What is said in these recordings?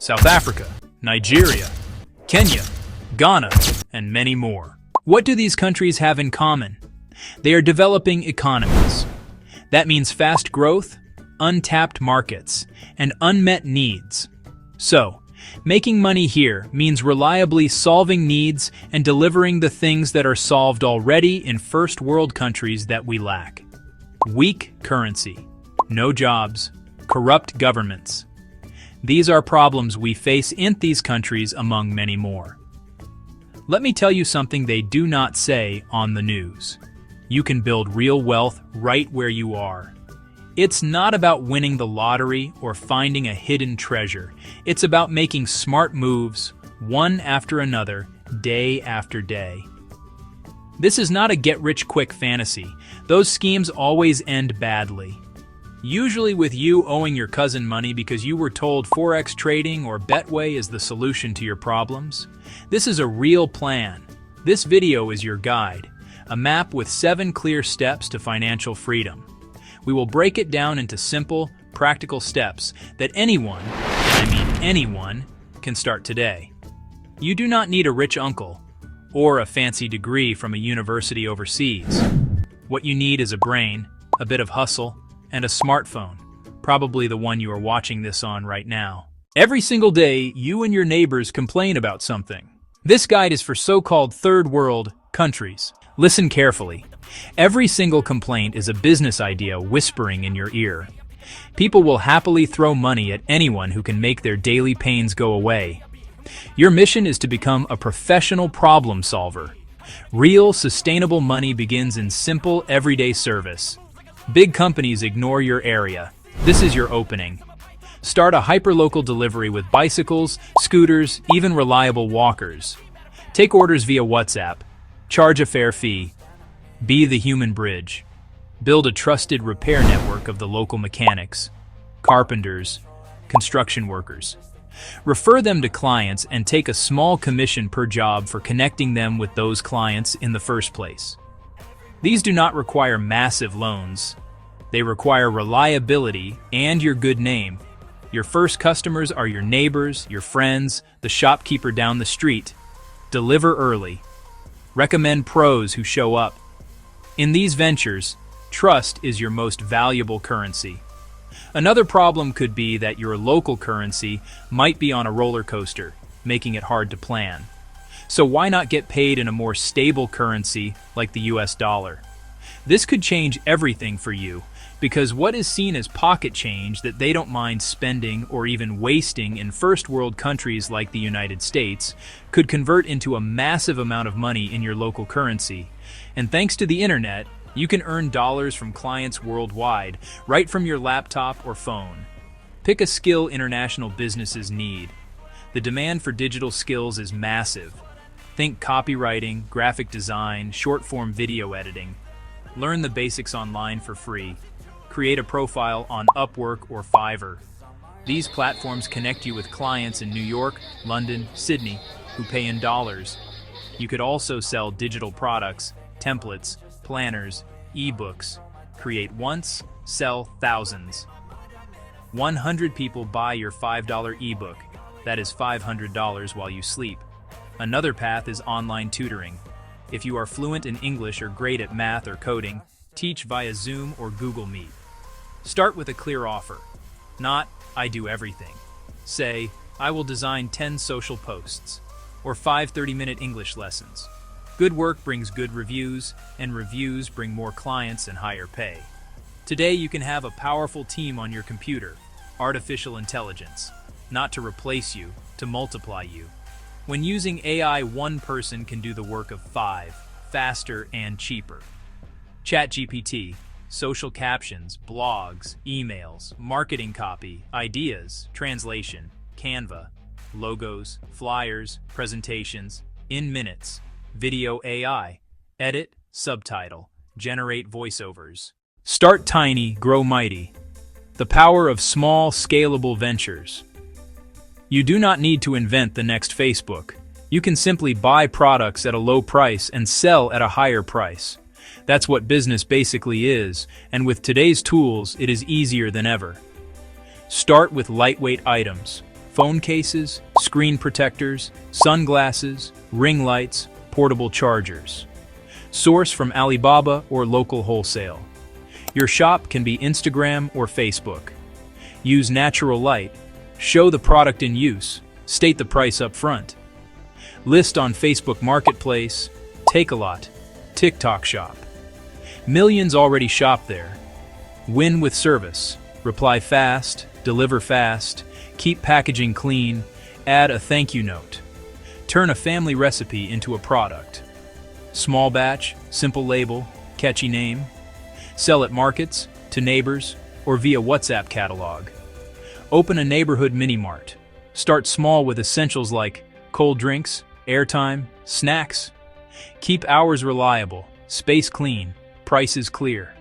South Africa, Nigeria, Kenya, Ghana, and many more. What do these countries have in common? They are developing economies. That means fast growth, untapped markets, and unmet needs. So, making money here means reliably solving needs and delivering the things that are solved already in first world countries that we lack. Weak currency, no jobs, corrupt governments. These are problems we face in these countries among many more. Let me tell you something they do not say on the news. You can build real wealth right where you are. It's not about winning the lottery or finding a hidden treasure. It's about making smart moves, one after another, day after day. This is not a get-rich-quick fantasy. Those schemes always end badly. Usually with you owing your cousin money because you were told Forex trading or Betway is the solution to your problems. This is a real plan. This video is your guide, a map with 7 clear steps to financial freedom. We will break it down into simple, practical steps that anyone, and I mean anyone, can start today. You do not need a rich uncle or a fancy degree from a university overseas. What you need is a brain, a bit of hustle, and a smartphone, probably the one you are watching this on right now. Every single day, you and your neighbors complain about something. This guide is for so-called third world countries. Listen carefully. Every single complaint is a business idea whispering in your ear. People will happily throw money at anyone who can make their daily pains go away. Your mission is to become a professional problem solver. Real, sustainable money begins in simple, everyday service. Big companies ignore your area. This is your opening. Start a hyperlocal delivery with bicycles, scooters, even reliable walkers. Take orders via WhatsApp. Charge a fair fee. Be the human bridge. Build a trusted repair network of the local mechanics, carpenters, construction workers. Refer them to clients and take a small commission per job for connecting them with those clients in the first place. These do not require massive loans. They require reliability and your good name. Your first customers are your neighbors, your friends, the shopkeeper down the street. Deliver early. Recommend pros who show up. In these ventures, trust is your most valuable currency. Another problem could be that your local currency might be on a roller coaster, making it hard to plan. So why not get paid in a more stable currency like the US dollar? This could change everything for you, because what is seen as pocket change that they don't mind spending or even wasting in first world countries like the United States could convert into a massive amount of money in your local currency. And thanks to the internet, you can earn dollars from clients worldwide, right from your laptop or phone. Pick a skill international businesses need. The demand for digital skills is massive. Think copywriting, graphic design, short-form video editing. Learn the basics online for free. Create a profile on Upwork or Fiverr. These platforms connect you with clients in New York, London, Sydney, who pay in dollars. You could also sell digital products, templates, planners, ebooks. Create once, sell thousands. 100 people buy your $5 ebook. That is $500 while you sleep. Another path is online tutoring. If you are fluent in English or great at math or coding, teach via Zoom or Google Meet. Start with a clear offer. Not, I do everything. Say, I will design 10 social posts, or 5 30-minute English lessons. Good work brings good reviews, and reviews bring more clients and higher pay. Today you can have a powerful team on your computer, artificial intelligence, not to replace you, to multiply you. When using AI, one person can do the work of 5, faster and cheaper. ChatGPT, social captions, blogs, emails, marketing copy, ideas, translation, Canva, logos, flyers, presentations, in minutes, video AI, edit, subtitle, generate voiceovers. Start tiny, grow mighty. The power of small, scalable ventures. You do not need to invent the next Facebook. You can simply buy products at a low price and sell at a higher price. That's what business basically is, and with today's tools, it is easier than ever. Start with lightweight items. phone cases, screen protectors, sunglasses, ring lights, portable chargers. Source from Alibaba or local wholesale. Your shop can be Instagram or Facebook. Use natural light. Show the product in use. State the price up front. List on Facebook Marketplace, Takealot, TikTok Shop. Millions already shop there. Win with service. Reply fast, deliver fast, keep packaging clean, add a thank you note. Turn a family recipe into a product. Small batch, simple label, catchy name. Sell at markets, to neighbors, or via WhatsApp catalog. Open a neighborhood mini-mart. Start small with essentials like cold drinks, airtime, snacks. Keep hours reliable, space clean, prices clear.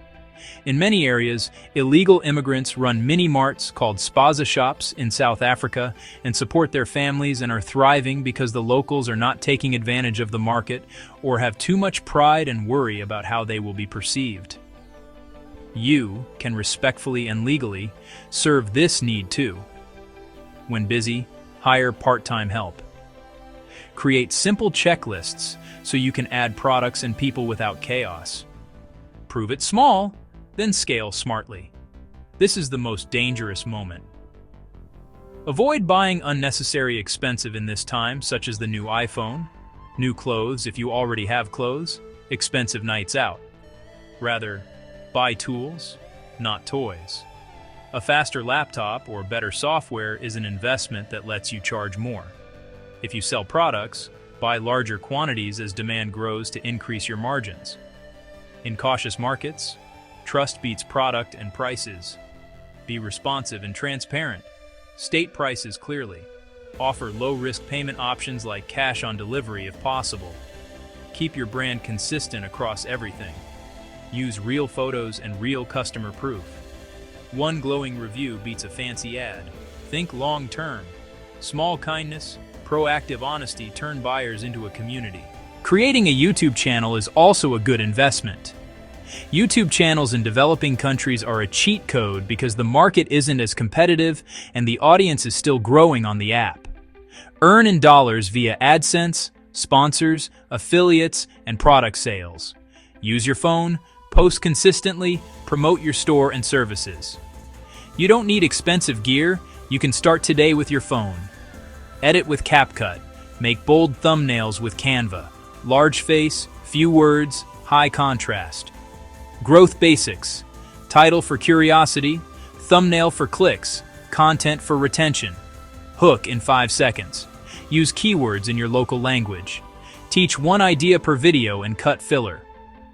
In many areas, illegal immigrants run mini-marts called spaza shops in South Africa and support their families and are thriving because the locals are not taking advantage of the market or have too much pride and worry about how they will be perceived. You can respectfully and legally serve this need too. When busy, hire part-time help. Create simple checklists so you can add products and people without chaos. Prove it small, then scale smartly. This is the most dangerous moment. Avoid buying unnecessary expensive in this time, such as the new iPhone, new clothes if you already have clothes, expensive nights out. Rather, buy tools, not toys. A faster laptop or better software is an investment that lets you charge more. If you sell products, buy larger quantities as demand grows to increase your margins. In cautious markets, trust beats product and prices. Be responsive and transparent. State prices clearly. Offer low-risk payment options like cash on delivery if possible. Keep your brand consistent across everything. Use real photos and real customer proof. One glowing review beats a fancy ad. Think long-term. Small kindness, proactive honesty turn buyers into a community. Creating a YouTube channel is also a good investment. YouTube channels in developing countries are a cheat code because the market isn't as competitive and the audience is still growing on the app. Earn in dollars via AdSense, sponsors, affiliates, and product sales. Use your phone, post consistently, promote your store and services. You don't need expensive gear, you can start today with your phone. Edit with CapCut. Make bold thumbnails with Canva. Large face, few words, high contrast. Growth basics. Title for curiosity, thumbnail for clicks, content for retention. Hook in 5 seconds. Use keywords in your local language. Teach one idea per video and cut filler.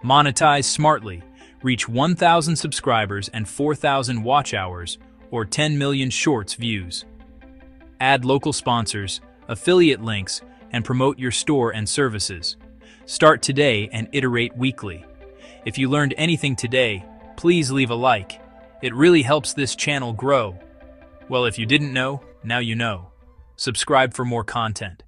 Monetize smartly. Reach 1,000 subscribers and 4,000 watch hours, or 10 million shorts views. Add local sponsors, affiliate links, and promote your store and services. Start today and iterate weekly. If you learned anything today, please leave a like. It really helps this channel grow. Well, if you didn't know, now you know. Subscribe for more content.